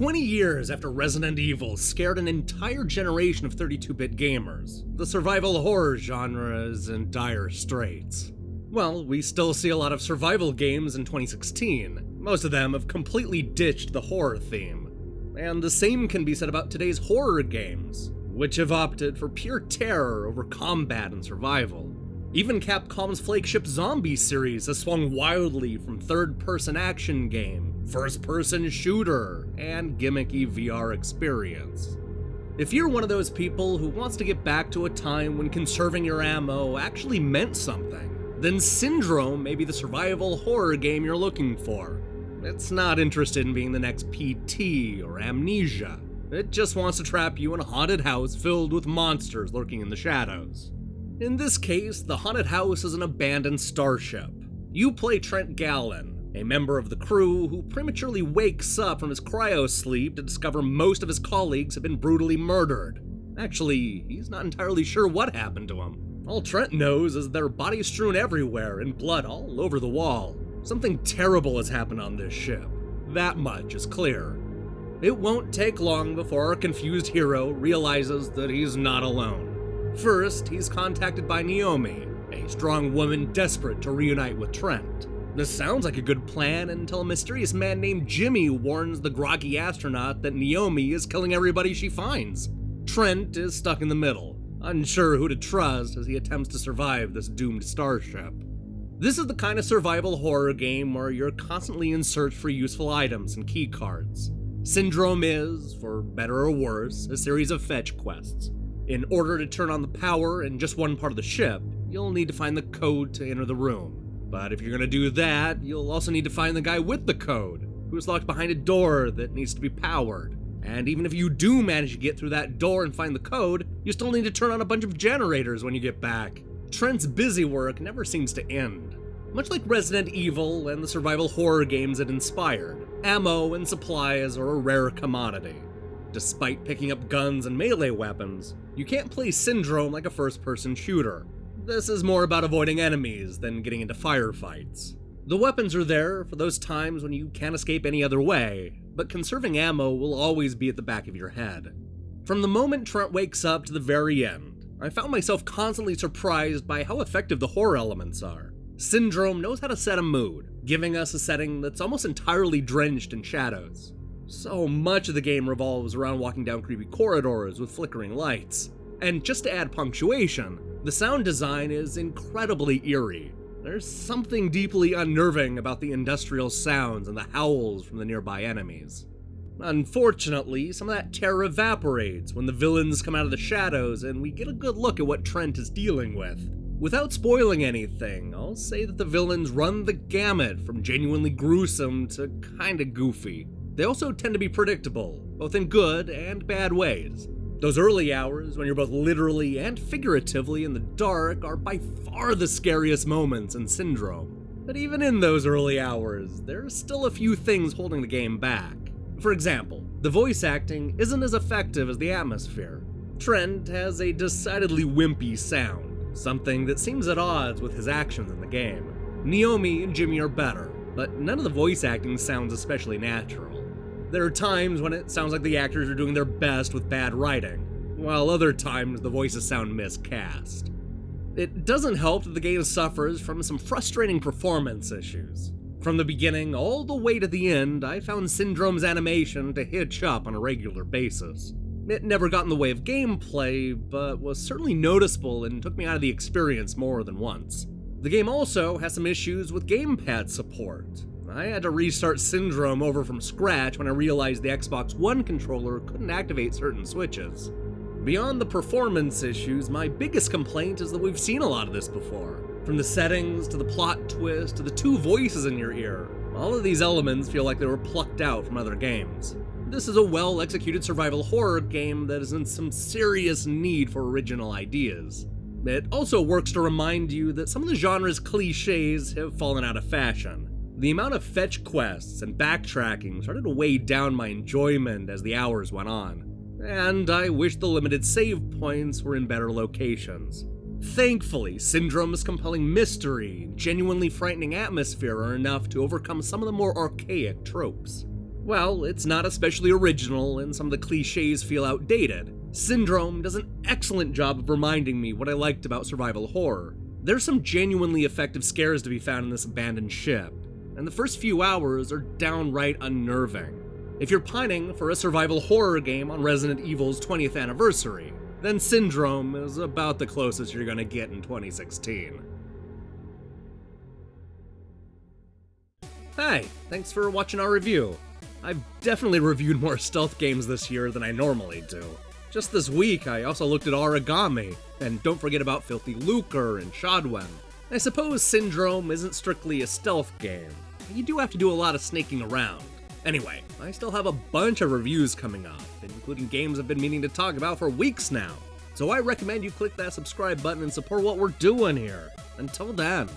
20 years after Resident Evil scared an entire generation of 32-bit gamers, the survival horror genre is in dire straits. Well, we still see a lot of survival games in 2016. Most of them have completely ditched the horror theme. And the same can be said about today's horror games, which have opted for pure terror over combat and survival. Even Capcom's flagship zombie series has swung wildly from third-person action game, first-person shooter, and gimmicky VR experience. If you're one of those people who wants to get back to a time when conserving your ammo actually meant something, then Syndrome may be the survival horror game you're looking for. It's not interested in being the next PT or Amnesia. It just wants to trap you in a haunted house filled with monsters lurking in the shadows. In this case, the haunted house is an abandoned starship. You play Trent Gallon, a member of the crew who prematurely wakes up from his cryo-sleep to discover most of his colleagues have been brutally murdered. Actually, he's not entirely sure what happened to him. All Trent knows is there are bodies strewn everywhere and blood all over the wall. Something terrible has happened on this ship. That much is clear. It won't take long before our confused hero realizes that he's not alone. First, he's contacted by Naomi, a strong woman desperate to reunite with Trent. This sounds like a good plan until a mysterious man named Jimmy warns the groggy astronaut that Naomi is killing everybody she finds. Trent is stuck in the middle, unsure who to trust as he attempts to survive this doomed starship. This is the kind of survival horror game where you're constantly in search for useful items and key cards. Syndrome is, for better or worse, a series of fetch quests. In order to turn on the power in just one part of the ship, you'll need to find the code to enter the room. But if you're gonna do that, you'll also need to find the guy with the code, who's locked behind a door that needs to be powered. And even if you do manage to get through that door and find the code, you still need to turn on a bunch of generators when you get back. Trent's busy work never seems to end. Much like Resident Evil and the survival horror games it inspired, ammo and supplies are a rare commodity. Despite picking up guns and melee weapons, you can't play Syndrome like a first-person shooter. This is more about avoiding enemies than getting into firefights. The weapons are there for those times when you can't escape any other way, but conserving ammo will always be at the back of your head. From the moment Trent wakes up to the very end, I found myself constantly surprised by how effective the horror elements are. Syndrome knows how to set a mood, giving us a setting that's almost entirely drenched in shadows. So much of the game revolves around walking down creepy corridors with flickering lights. And just to add punctuation, the sound design is incredibly eerie. There's something deeply unnerving about the industrial sounds and the howls from the nearby enemies. Unfortunately, some of that terror evaporates when the villains come out of the shadows and we get a good look at what Trent is dealing with. Without spoiling anything, I'll say that the villains run the gamut from genuinely gruesome to kinda goofy. They also tend to be predictable, both in good and bad ways. Those early hours, when you're both literally and figuratively in the dark, are by far the scariest moments in Syndrome. But even in those early hours, there's still a few things holding the game back. For example, the voice acting isn't as effective as the atmosphere. Trent has a decidedly wimpy sound, something that seems at odds with his actions in the game. Naomi and Jimmy are better, but none of the voice acting sounds especially natural. There are times when it sounds like the actors are doing their best with bad writing, while other times the voices sound miscast. It doesn't help that the game suffers from some frustrating performance issues. From the beginning all the way to the end, I found Syndrome's animation to hitch up on a regular basis. It never got in the way of gameplay, but was certainly noticeable and took me out of the experience more than once. The game also has some issues with Gamepad support. I had to restart Syndrome over from scratch when I realized the Xbox One controller couldn't activate certain switches. Beyond the performance issues, my biggest complaint is that we've seen a lot of this before. From the settings, to the plot twist, to the two voices in your ear, all of these elements feel like they were plucked out from other games. This is a well-executed survival horror game that is in some serious need for original ideas. It also works to remind you that some of the genre's cliches have fallen out of fashion. The amount of fetch quests and backtracking started to weigh down my enjoyment as the hours went on, and I wish the limited save points were in better locations. Thankfully, Syndrome's compelling mystery and genuinely frightening atmosphere are enough to overcome some of the more archaic tropes. Well, it's not especially original, and some of the cliches feel outdated. Syndrome does an excellent job of reminding me what I liked about survival horror. There's some genuinely effective scares to be found in this abandoned ship, and the first few hours are downright unnerving. If you're pining for a survival horror game on Resident Evil's 20th anniversary, then Syndrome is about the closest you're gonna get in 2016. Hey, thanks for watching our review. I've definitely reviewed more stealth games this year than I normally do. Just this week, I also looked at Origami, and don't forget about Filthy Lucre and Shadwen. I suppose Syndrome isn't strictly a stealth game. You do have to do a lot of snaking around. Anyway, I still have a bunch of reviews coming up, including games I've been meaning to talk about for weeks now. So I recommend you click that subscribe button and support what we're doing here. Until then.